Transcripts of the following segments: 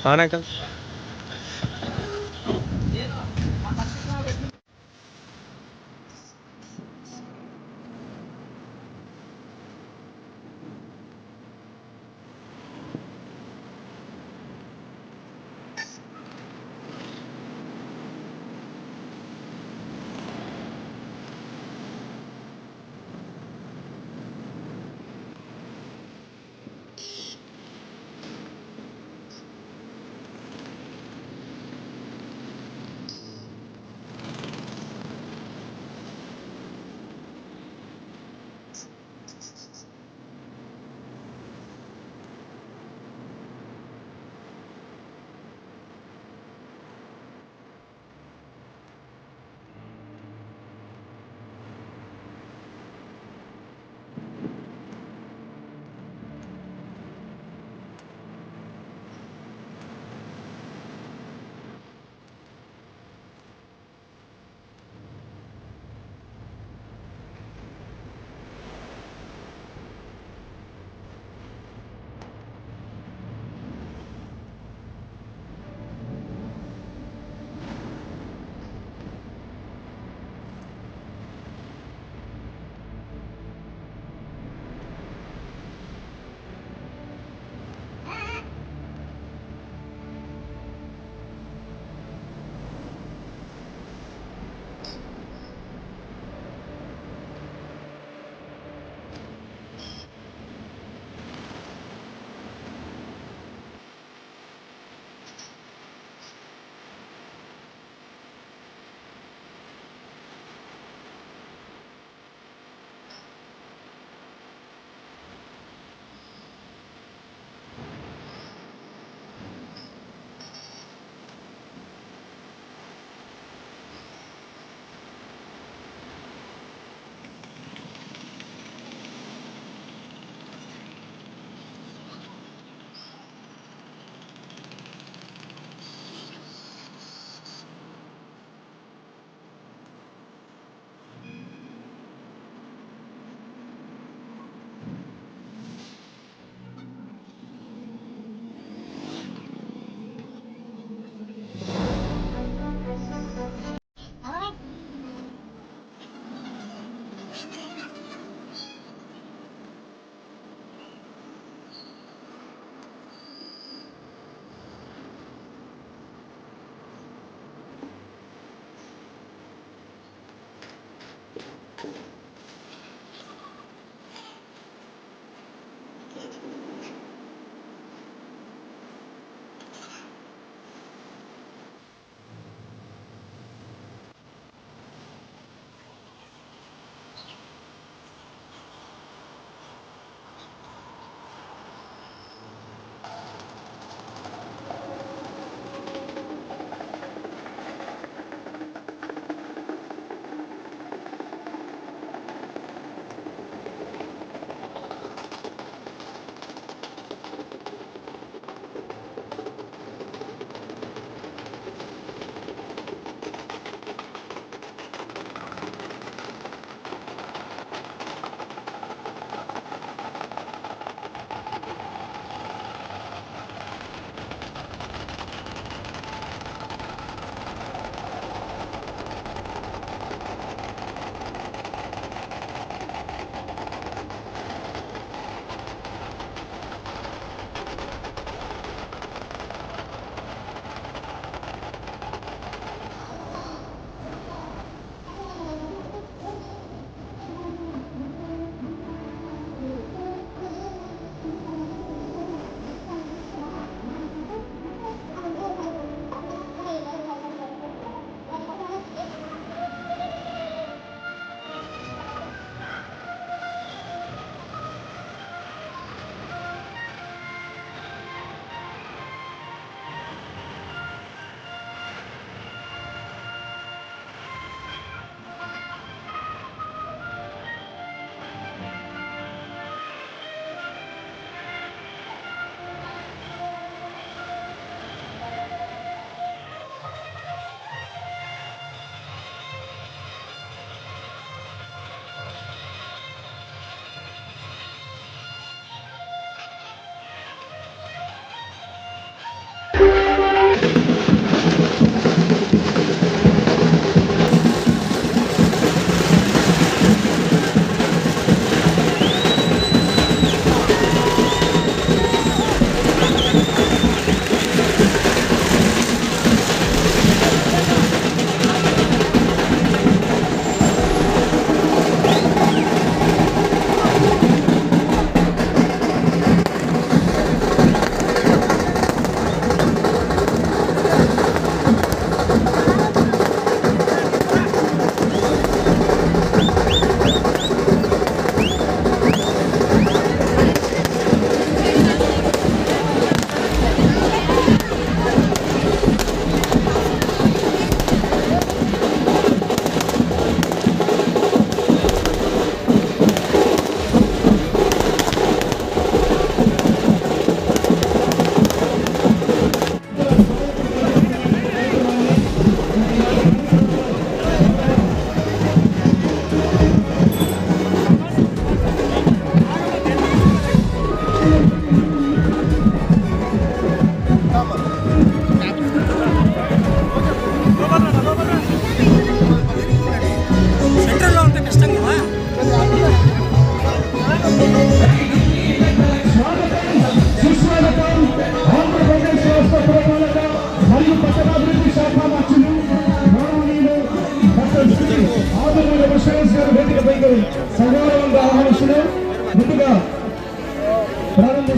అవునక్క.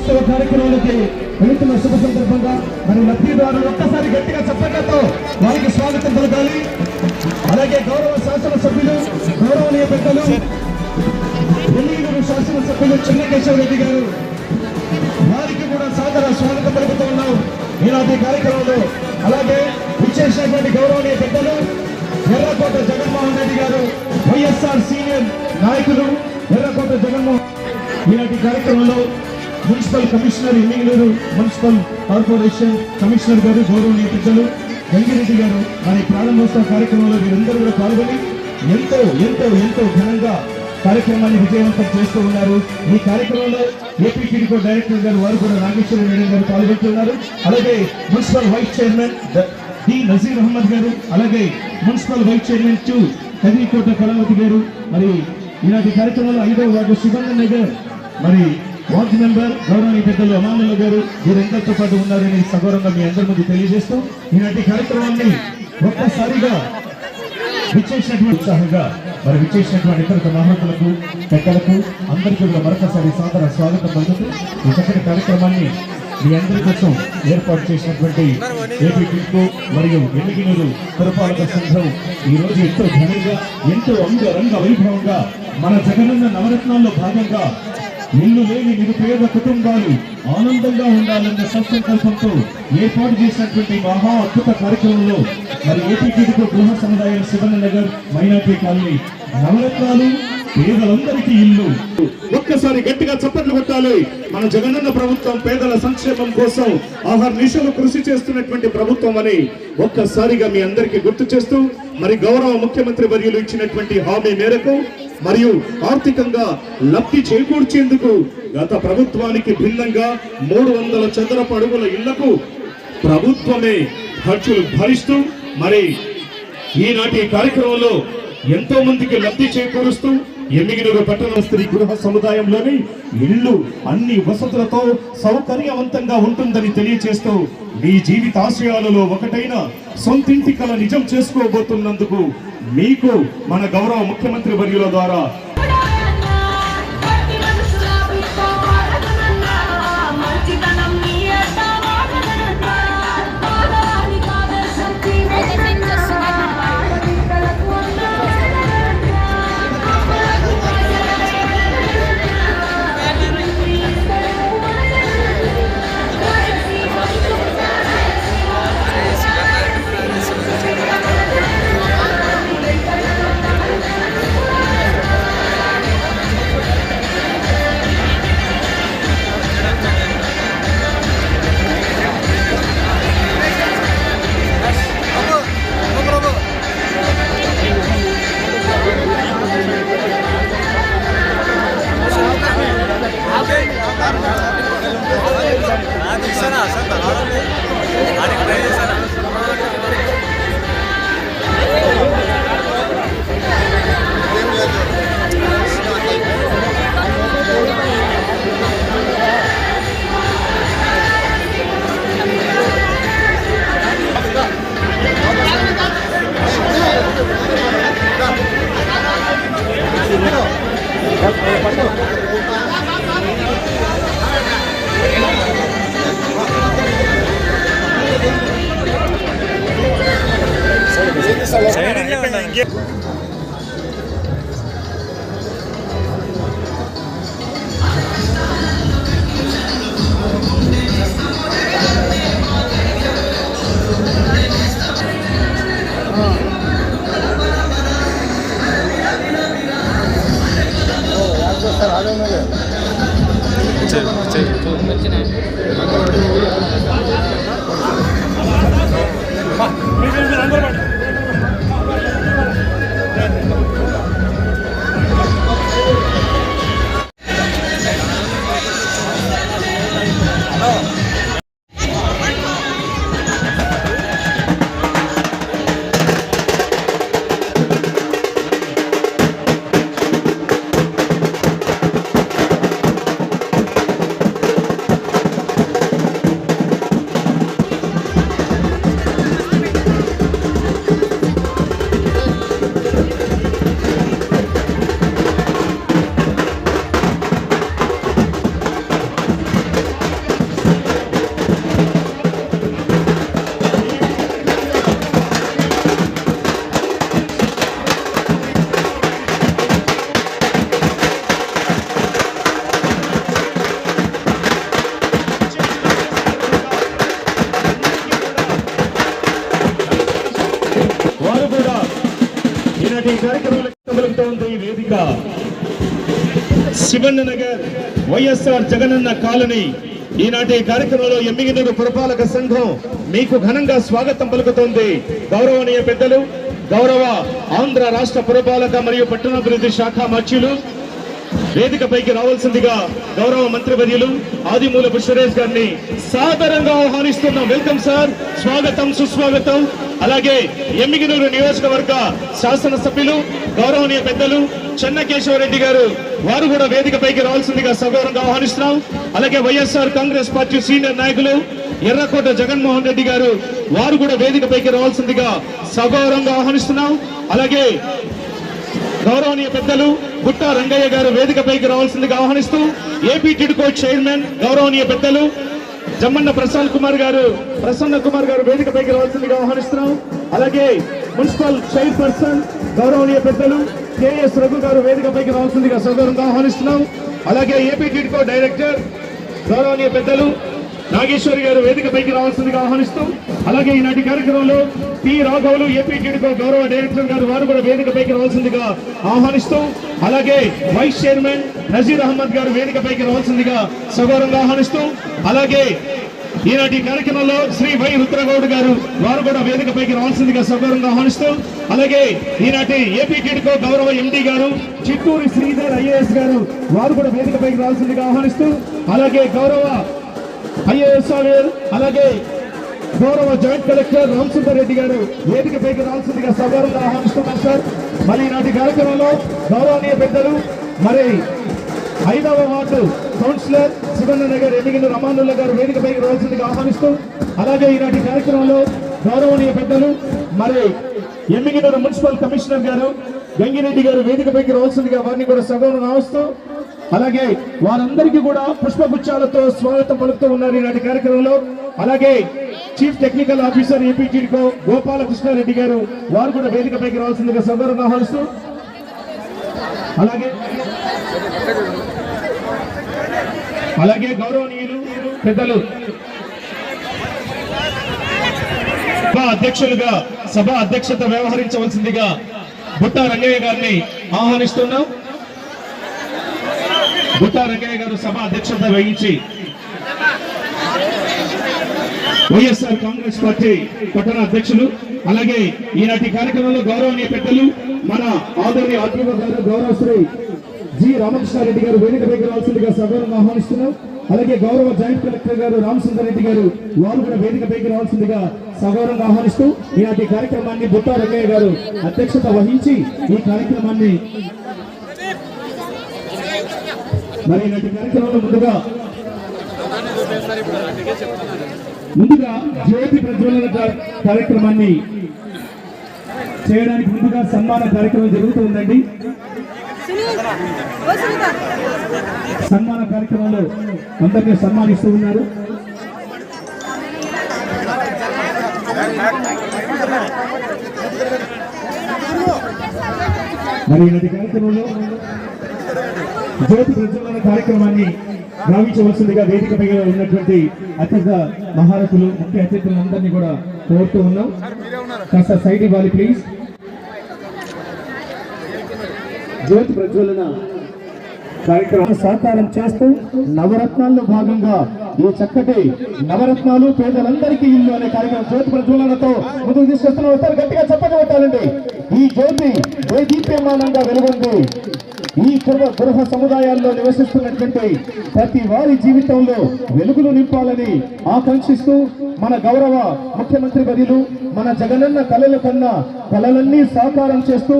వార్షికోత్సవ కార్యక్రమాలకి వెళుతున్న శుభ సందర్భంగా మరి లబ్ధిదారులు ఒక్కసారి గట్టిగా చప్పట్లతో వారికి స్వాగతం పలకాలి. అలాగే గౌరవ శాసనసభ్యులు గౌరవనీయ పెద్దలు ఎన్నికలు శాసనసభ్యులు చెన్నకేశవ రెడ్డి గారు వారికి కూడా సాదర స్వాగతం పలుకుతూ ఉన్నాం ఈనాటి కార్యక్రమంలో. అలాగే విచ్చేసినటువంటి గౌరవనీయ పెద్దలు ఎర్రకోట జగన్మోహన్ రెడ్డి గారు వైఎస్ఆర్ సీనియర్ నాయకులు ఎర్రకోట జగన్మోహన్ ఈనాటి కార్యక్రమంలో మున్సిపల్ కమిషనర్ ఎన్నికలూరు మున్సిపల్ కార్పొరేషన్ కమిషనర్ గారు గౌరవనీయ పెద్దలు గంగిరెడ్డి గారు మరి ప్రారంభోత్సవ కార్యక్రమంలో వీరందరూ కూడా పాల్గొని ఎంతో ఎంతో ఎంతో ఘనంగా కార్యక్రమాన్ని విజయవంతం చేస్తూ ఉన్నారు. ఈ కార్యక్రమంలో ఏపీ టీడీపీ డైరెక్టర్ గారు వారు కూడా నాగేశ్వర రెడ్డి గారు పాల్గొంటున్నారు. అలాగే municipal vice chairman D Nazeer Ahmed గారు, అలాగే municipal vice chairman 2 Kadirikota Kalavathi గారు, మరి ఈనాటి కార్యక్రమంలో 5వ వార్డు శివన్న నగర్ మరి వార్డు మెంబర్ గౌరవనీయ పెద్దలు అమానుల్లా గారు వీరందరితో పాటు ఉన్నారని సగౌరవంగా మీ అందరి ముందు తెలియజేస్తూ ఈనాటి కార్యక్రమాన్ని ఒక్కసారిగా విచ్చేసినటువంటి ఉత్సాహంగా మరి విచ్చేసినటువంటి ఇతర మహోన్నతులకు పెద్దలకు అందరికీ కూడా మరొకసారి సాదర స్వాగతం పలుకుతూ ఈ చక్కటి కార్యక్రమాన్ని మీ అందరి కోసం ఏర్పాటు చేసినటువంటి ఏపీ టిడ్కో మరియు ఎన్నికలూరు పురపాలక సంఘం ఈ రోజు ఎంతో ఘనంగా ఎంతో అంగరంగ వైభవంగా మన జగనన్న నవరత్నాల్లో భాగంగా ఇల్లు లేని నిరుపేద కుటుంబాలు ఆనందంగా ఉండాలన్న సత్సంకల్పంతో ఏర్పాటు చేసినటువంటి మహా అద్భుత కార్యక్రమంలో మరి ఏపీ టీడీపీ గృహ సముదాయం శివన్న నగర్ మైనార్టీ కాలనీ నవరత్నాలు పేదలందరికీ ఇల్లు. ఒక్కసారి గట్టిగా చప్పట్లు కొట్టాలి. మన జగనన్న ప్రభుత్వం పేదల సంక్షేమం కోసం నిశలు కృషి చేస్తున్నటువంటి ప్రభుత్వం అని ఒక్కసారిగా మీ అందరికీ గుర్తు చేస్తూ మరి గౌరవ ముఖ్యమంత్రి వర్యులు ఇచ్చినటువంటి హామీ మేరకు మరియు ఆర్థికంగా లబ్ధి చేకూర్చేందుకు గత ప్రభుత్వానికి భిన్నంగా 300 చదరపు అడుగుల ఇళ్లకు ప్రభుత్వమే ఖర్చులు భరిస్తూ మరి ఈనాటి కార్యక్రమంలో ఎంతో మందికి లబ్ధి చేకూరుస్తూ ఎమ్మిగినూరు పట్టణ స్త్రీ గృహ సముదాయంలోని ఇల్లు అన్ని వసతులతో సౌకర్యవంతంగా ఉంటుందని తెలియజేస్తూ మీ జీవిత ఆశయాలలో ఒకటైన సొంతింటి కల నిజం చేసుకోబోతున్నందుకు మీకు మన గౌరవ ముఖ్యమంత్రి వర్యుల ద్వారా వేదిక, శివన్న నగర్ వైఎస్ఆర్ జగనన్న కాలనీ. ఈనాటి కార్యక్రమంలో ఎమ్మిగినూరు పురపాలక సంఘం మీకు ఘనంగా స్వాగతం పలుకుతోంది. గౌరవనీయ పెద్దలు, గౌరవ ఆంధ్ర రాష్ట్ర పురపాలక మరియు పట్టణాభివృద్ధి శాఖ మంత్రులు వేదికపైకి రావాల్సిందిగా గౌరవ మంత్రివర్యులు ఆదిమూలపు సురేష్ గారిని సాదరంగా ఆహ్వానిస్తున్నాం. వెల్కమ్ సార్, స్వాగతం సుస్వాగతం. అలాగే ఎమ్మిగినూరు నియోజకవర్గ శాసనసభ్యులు గౌరవనీయ పెద్దలు చెన్నకేశవరెడ్డి గారు, వారు కూడా వేదికపైకి రావాల్సిందిగా సగౌరవంగా ఆహ్వానిస్తున్నాం. అలాగే వైఎస్ఆర్ కాంగ్రెస్ పార్టీ సీనియర్ నాయకులు ఎర్రకోట జగన్మోహన్ రెడ్డి గారు, వారు కూడా వేదికపైకి రావాల్సిందిగా సగౌరవంగా ఆహ్వానిస్తున్నాం. అలాగే గౌరవనీయ పెద్దలు గుట్టా రంగయ్య గారు వేదికపైకి రావాల్సిందిగా ఆహ్వానిస్తూ, ఏపీ టిడ్కో చైర్మన్ గౌరవనీయ పెద్దలు జమ్మన్న ప్రసన్న కుమార్ గారు వేదికపైకి రావాల్సిందిగా ఆహ్వానిస్తున్నాం. అలాగే మున్సిపల్ చైర్పర్సన్ గౌరవనీయ పెద్దలు కేఎస్ రఘు గారు వేదికపైకి రావాల్సిందిగా సగౌరవంగా ఆహ్వానిస్తున్నాం. అలాగే ఏపీ టిడ్కో డైరెక్టర్ గౌరవనీయ పెద్దలు నాగేశ్వరి గారు వేదికపైకి రావాల్సిందిగా ఆహ్వానిస్తూ, అలాగే ఈనాటి కార్యక్రమంలో పి రాఘవులు ఏపీ టిడ్కో గౌరవ డైరెక్టర్ గారు, వారు కూడా వేదికపైకి రావాల్సిందిగా ఆహ్వానిస్తూ, అలాగే వైస్ చైర్మన్ నజీర్ అహ్మద్ గారు వేదికపైకి రావాల్సిందిగా సగౌరవంగా ఆహ్వానిస్తూ, అలాగే ఈనాటి కార్యక్రమంలో శ్రీ వై రుద్రగౌడ్ గారు, వారు కూడా వేదికపైకి రావాల్సిందిగా సగౌరవంగా ఆహ్వానిస్తూ, అలాగే ఈనాటి ఏపీ టిడ్కో గౌరవ ఎండి గారు చిత్తూరి శ్రీధర్ ఐఏఎస్ గారు, వారు కూడా వేదికపైకి రావాల్సిందిగా ఆహ్వానిస్తూ, అలాగే గౌరవ ఐఏఎస్ అలాగే గౌరవ జాయింట్ కలెక్టర్ రామసుందర్ రెడ్డి గారు వేదికపైకి రావాల్సిందిగా సగౌరవంగా ఆహ్వానిస్తున్నారు సార్. మరి ఈనాటి కార్యక్రమంలో గౌరవనీయ పెద్దలు, మరి 5వ వార్డు కౌన్సిలర్ శివన్న నగర్ ఎమ్మిగినూరు అమానుల్లా గారు వేదికపైకి రావాల్సిందిగా ఆహ్వానిస్తూ, అలాగే ఈనాటి కార్యక్రమంలో గౌరవనీయ పెద్దలు, మరి ఎమ్మిగినూరు మున్సిపల్ కమిషనర్ గారు గంగిరెడ్డి గారు వేదికపైకి రావాల్సిందిగా వారిని కూడా సగౌరవంగా ఆహ్వానిస్తూ, అలాగే వారందరికీ కూడా పుష్పగుచ్చాలతో స్వాగతం పలుకుతూ ఉన్నారు ఈనాటి కార్యక్రమంలో. అలాగే chief technical officer AP TIDCO Gopalakrishnareddy గారు, వారు కూడా వేదికపైకి రావాల్సిందిగా సగౌరవంగా ఆహ్వానిస్తూ, అలాగే గౌరవనీయులు పెద్దలు అధ్యక్షులుగా సభ అధ్యక్షత వ్యవహరించవలసిందిగా బుట్టా రంగయ్య గారిని ఆహ్వానిస్తున్నాం. బుట్టా రంగయ్య గారు సభ అధ్యక్షత వహించి వైఎస్ఆర్ కాంగ్రెస్ పార్టీ పట్టణ అధ్యక్షులు, అలాగే ఈనాటి కార్యక్రమంలో గౌరవనీయ పెద్దలు మన ఆదరణీయ ఆర్టీఓ గారు గౌరవ శ్రీ జి రామకృష్ణారెడ్డి గారు వేదికపైకి రావాల్సిందిగా సగౌరవంగా ఆహ్వానిస్తున్నాం. అలాగే గౌరవ జాయింట్ కలెక్టర్ గారు రామసుందర్ రెడ్డి గారు, వారు కూడా వేదికపైకి రావాల్సిందిగా సగౌరవంగా ఆహ్వానిస్తూ, ఈనాటి కార్యక్రమాన్ని బుట్టా రంగయ్య గారు అధ్యక్షత వహించి ఈ కార్యక్రమాన్ని మరి ఈనాటి కార్యక్రమంలో ముందుగా జ్యోతి ప్రజ్వలన కార్యక్రమాన్ని చేయడానికి ముందుగా సన్మాన కార్యక్రమం జరుగుతూ ఉందండి. సన్మాన కార్యక్రమంలో అందరినీ సన్మానిస్తూ ఉన్నారు. మరి ఈనాటి కార్యక్రమంలో జ్యోతి ప్రజ్వలన కార్యక్రమాన్ని భావించవలసిందిగా వేదికపై ఉన్నటువంటి అతిథ మహారథులు ముఖ్య అతిథులందరినీ కూడా కోరుతూ ఉన్నాం. కాస్త సైడ్ ఇవ్వాలి ప్లీజ్. జ్యోతి ప్రజ్వలన కార్యక్రమాన్ని సాకారం చేస్తూ నవరత్నాల్లో భాగంగా ఈ చక్కటి నవరత్నాలు పేదలందరికీ ఇల్లు అనే కార్యక్రమం జ్యోతి ప్రజ్వలనతో ముందుకు తీసుకొస్తున్న వస్తారు. గట్టిగా చెప్పక కొట్టాలండి. ఈ జ్యోతి దేదీప్యమానంగా వెలుగుంది. ఈ గృహ సముదాయాల్లో నివసిస్తున్నటువంటి ప్రతి వారి జీవితంలో వెలుగులు నింపాలని ఆకాంక్షిస్తూ మన గౌరవ ముఖ్యమంత్రి వర్యులు మన జగనన్న కలల కన్నా కలలన్నీ సాకారం చేస్తూ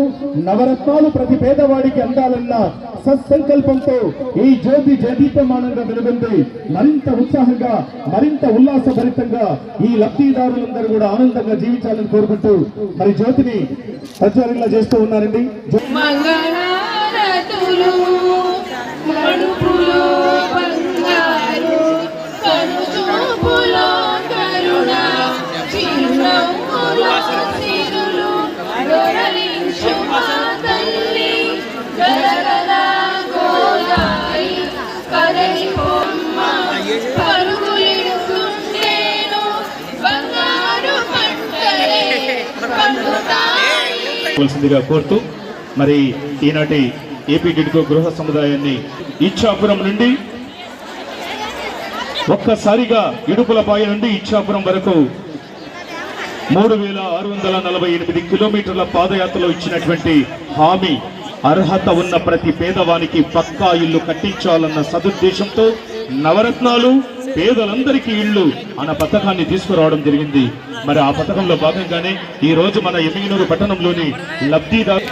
నవరత్నాలు ప్రతి పేదవాడికి అందాలన్న సత్సంకల్పంతో ఈ జ్యోతి జదీప్యమానంగా వెలుగుంది. మరింత ఉత్సాహంగా మరింత ఉల్లాసభరితంగా ఈ లబ్ధిదారులందరూ కూడా ఆనందంగా జీవించాలని కోరుకుంటూ మరి జ్యోతిని ప్రజ్వలంగా చేస్తూ ఉన్నారండి. కోరుతూ మరి ఈనాటి ఏపీ టిడ్కో గృహ సముదాయాన్ని ఇచ్చాపురం నుండి ఒక్కసారిగా ఇడుపులపాయ నుండి ఇచ్చాపురం వరకు 3648 కిలోమీటర్ల పాదయాత్రలో ఇచ్చినటువంటి హామీ అర్హత ఉన్న ప్రతి పేదవానికి పక్కా ఇల్లు కట్టించాలన్న సదుద్దేశంతో నవరత్నాలు పేదలందరికీ ఇళ్ళు అన్న పథకాన్ని తీసుకురావడం జరిగింది. మరి ఆ పథకంలో భాగంగానే ఈ రోజు మన ఎమ్మిగనూరు పట్టణంలోని లబ్ధిదారు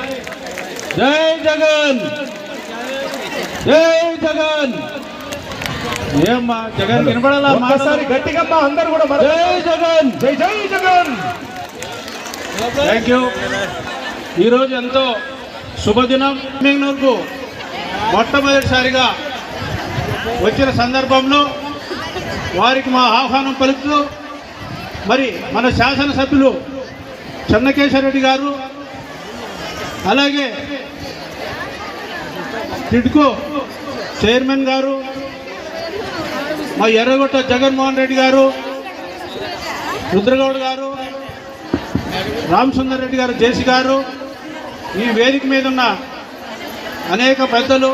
జై జగన్, జై జగన్. ఏమ్మా జగన్ వినపడాలా? ఒక్కసారి గట్టిగా అందరూ కూడా జై జగన్, జై జై జగన్. Thank you. ఈరోజు ఎంతో శుభదినం. ఎమ్మిగనూరుకు మొట్టమొదటిసారిగా వచ్చిన సందర్భంలో వారికి మా ఆహ్వానం పలుకుతూ మరి మన శాసనసభ్యులు చెన్నకేశ్వరరెడ్డి గారు, అలాగే టిడ్కో చైర్మన్ గారు, మా ఎర్రగొట్ట జగన్మోహన్ రెడ్డి గారు, రుద్రగౌడ్ గారు, రామసుందర్ రెడ్డి గారు, జేసీ గారు, ఈ వేదిక మీద ఉన్న అనేక పెద్దలు,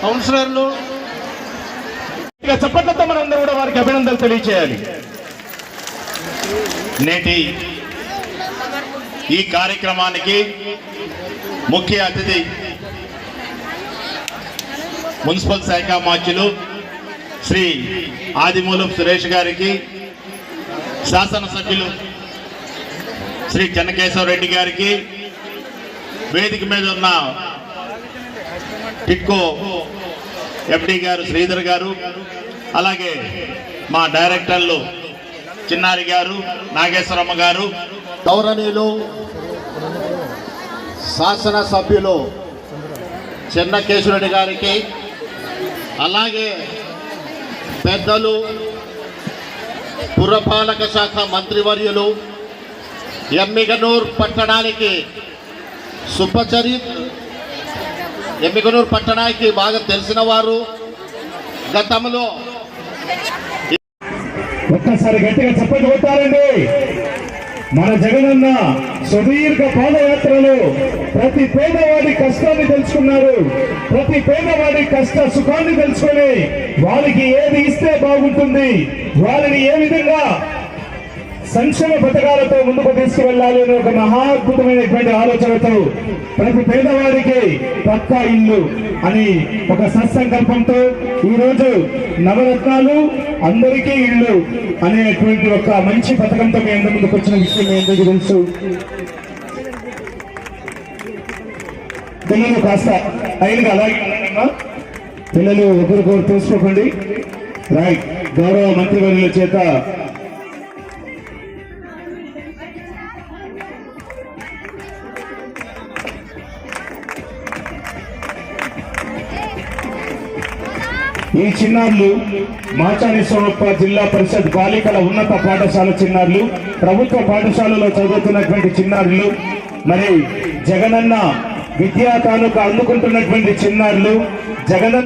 కౌన్సిలర్లు, చప్పట్లతో మనందరూ కూడా వారికి అభినందనలు తెలియచేయాలి. నేటి ఈ కార్యక్రమానికి ముఖ్య అతిథి మున్సిపల్ శాఖ మాత్యులు శ్రీ ఆదిమూలపు సురేష్ గారికి, శాసనసభ్యులు శ్రీ చెన్నకేశవరెడ్డి గారికి, వేదిక మీద ఉన్న టిడ్కో ఎండి గారు శ్రీధర్ గారు, అలాగే మా డైరెక్టర్లు చిన్నారి గారు, నాగేశ్వరమ్మ గారు, గౌరవనీయులు శాసనసభ్యులు చెన్నకేశ్వరరెడ్డి గారికి, అలాగే పెద్దలు పురపాలక శాఖ మంత్రివర్యులు, ఎమ్మిగనూరు పట్టణానికి ఎమ్మిగనూరు పట్టణానికి బాగా తెలిసిన వారు, గతంలో ఒక్కసారి గట్టిగా చప్పట్లు కొట్టారండి. మన జగనన్న సుదీర్ఘ పాదయాత్రలో ప్రతి పేదవాడి కష్టాన్ని తెలుసుకున్నారు. ప్రతి పేదవాడి కష్ట సుఖాన్ని తెలుసుకొని వాళ్ళకి ఏది ఇస్తే బాగుంటుంది, వాళ్ళని ఏ విధంగా సంక్షేమ పథకాలతో ముందుకు తీసుకువెళ్ళాలి అనే ఒక మహాద్భుతమైనటువంటి ఆలోచనతో ప్రతి పేదవాడికి పక్కా ఇల్లు అని ఒక సత్సంకల్పంతో ఈరోజు నవరత్నాలు అందరికీ ఇల్లు అనేటువంటి ఒక మంచి పథకంతో మీ అందరి ముందుకు వచ్చిన విషయం మీ అందరికీ తెలుసు. పిల్లలు కాస్త అయినగా అలాగే పిల్లలు ఒకరికొకరు తెలుసుకోకండి. రైట్. గౌరవ మంత్రివర్యుల చేత ఈ చిన్నారులు మాచాని సోమప్ప జిల్లా పరిషత్ బాలికల ఉన్నత పాఠశాల చిన్నారులు, ప్రభుత్వ పాఠశాలలో చదువుతున్నటువంటి చిన్నారులు, మరి జగనన్న విద్యా కానుక అందుకుంటున్నటువంటి చిన్నారులు, జగనన్న